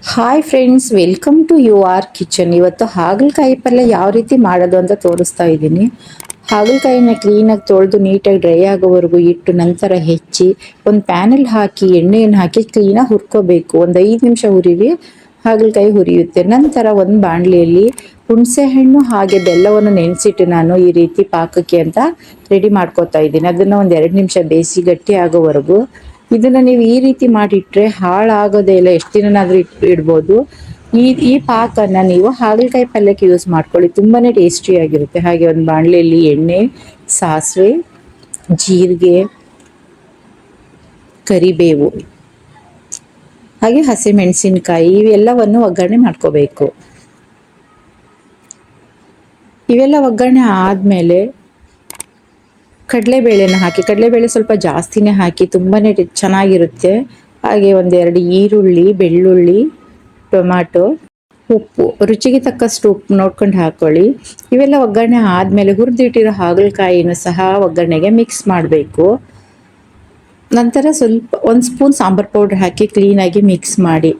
Hi friends, welcome to U R kitchen. ಇವತ್ತು ಹಾಗಲಕಾಯಿ ಪಲ್ಯ ಯಾವ ರೀತಿ ಮಾಡೋದು ಅಂತ ತೋರಿಸ್ತಾ ಇದ್ದೀನಿ. ಹಾಗಲಕಾಯಿನ ಕ್ಲೀನಾಗಿ ತೊಳೆದು ನೀಟಾಗಿ ಡ್ರೈ ಆಗೋವರೆಗೂ ಇಟ್ಟು ನಂತರ ಹೆಚ್ಚಿ ಒಂದು ಪ್ಯಾನಲ್ಲಿ ಹಾಕಿ ಎಣ್ಣೆಯನ್ನು ಹಾಕಿ ಕ್ಲೀನಾಗಿ ಹುರ್ಕೋಬೇಕು. ಒಂದು 5 ನಿಮಿಷ ಹುರಿವಿ ಹಾಗಲಕಾಯಿ ಹುರಿಯುತ್ತೆ. ನಂತರ ಒಂದು ಬಾಣಲೆಯಲ್ಲಿ ಹುಣಸೆಹಣ್ಣು ಹಾಗೆ ಬೆಲ್ಲವನ್ನು ನೆನೆಸಿಟ್ಟು ನಾನು ಈ ರೀತಿ ಪಾಕಕ್ಕೆ ಅಂತ ರೆಡಿ ಮಾಡ್ಕೋತಾ ಇದ್ದೀನಿ. ಅದನ್ನು ಒಂದು 2 ನಿಮಿಷ ಬೇಯಿಸಿ ಗಟ್ಟಿ ಆಗೋವರೆಗೂ ಇದನ್ನ ನೀವು ಈ ರೀತಿ ಮಾಡಿಟ್ರೆ ಹಾಳಾಗೋದೇ ಇಲ್ಲ, ಎಷ್ಟು ದಿನನಾದ್ರೂ ಇಡ್ಬೋದು. ಈ ಪಾಕನ್ನ ನೀವು ಹಾಗಲಕಾಯಿ ಪಲ್ಯಕ್ಕೆ ಯೂಸ್ ಮಾಡ್ಕೊಳ್ಳಿ, ತುಂಬಾನೇ ಟೇಸ್ಟಿಯಾಗಿರುತ್ತೆ. ಹಾಗೆ ಒಂದು ಬಾಣಲೆಯಲ್ಲಿ ಎಣ್ಣೆ, ಸಾಸಿವೆ, ಜೀರಿಗೆ, ಕರಿಬೇವು ಹಾಗೆ ಹಸಿಮೆಣಸಿನಕಾಯಿ ಇವೆಲ್ಲವನ್ನು ಒಗ್ಗರಣೆ ಮಾಡ್ಕೋಬೇಕು. ಇವೆಲ್ಲ ಒಗ್ಗರಣೆ ಆದಮೇಲೆ ಕಡಲೆಬೇಳೆನ ಹಾಕಿ, ಕಡಲೆಬೇಳೆ ಸ್ವಲ್ಪ ಜಾಸ್ತಿನೇ ಹಾಕಿ, ತುಂಬಾನೇ ಚೆನ್ನಾಗಿರುತ್ತೆ. ಹಾಗೆ 1-2 ಈರುಳ್ಳಿ, ಬೆಳ್ಳುಳ್ಳಿ, ಟೊಮ್ಯಾಟೊ, ಉಪ್ಪು, ರುಚಿಗೆ ತಕ್ಕಷ್ಟು ಉಪ್ಪು ನೋಡ್ಕೊಂಡು ಹಾಕೊಳ್ಳಿ. ಇವೆಲ್ಲ ಒಗ್ಗರಣೆ ಆದಮೇಲೆ ಹುರಿದಿಟ್ಟಿರೋ ಹಾಗಲಕಾಯಿನ ಸಹ ಒಗ್ಗರಣೆಗೆ ಮಿಕ್ಸ್ ಮಾಡಬೇಕು. ನಂತರ ಸ್ವಲ್ಪ 1 ಸ್ಪೂನ್ ಸಾಂಬಾರ್ ಪೌಡರ್ ಹಾಕಿ ಕ್ಲೀನಾಗಿ ಮಿಕ್ಸ್ ಮಾಡಿ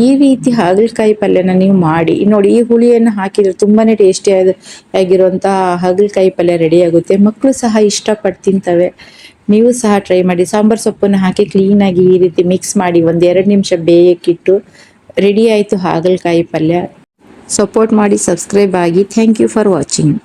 ಈ ರೀತಿ ಹಾಗಲಕಾಯಿ ಪಲ್ಯನ ನೀವು ಮಾಡಿ ನೋಡಿ. ಈ ಹುಳಿಯನ್ನು ಹಾಕಿದ್ರೆ ತುಂಬಾನೇ ಟೇಸ್ಟಿ ಆಗಿರುವಂತಹ ಹಾಗಲಕಾಯಿ ಪಲ್ಯ ರೆಡಿ ಆಗುತ್ತೆ. ಮಕ್ಕಳು ಸಹ ಇಷ್ಟಪಟ್ಟು ತಿಂತವೆ. ನೀವು ಸಹ ಟ್ರೈ ಮಾಡಿ. ಸಾಂಬಾರ್ ಸೊಪ್ಪನ್ನು ಹಾಕಿ ಕ್ಲೀನಾಗಿ ಈ ರೀತಿ ಮಿಕ್ಸ್ ಮಾಡಿ 1-2 ನಿಮಿಷ ಬೇಯಕ್ಕಿಟ್ಟು ರೆಡಿ ಆಯಿತು ಹಾಗಲಕಾಯಿ ಪಲ್ಯ. ಸಪೋರ್ಟ್ ಮಾಡಿ, ಸಬ್ಸ್ಕ್ರೈಬ್ ಆಗಿ. Thank you for watching.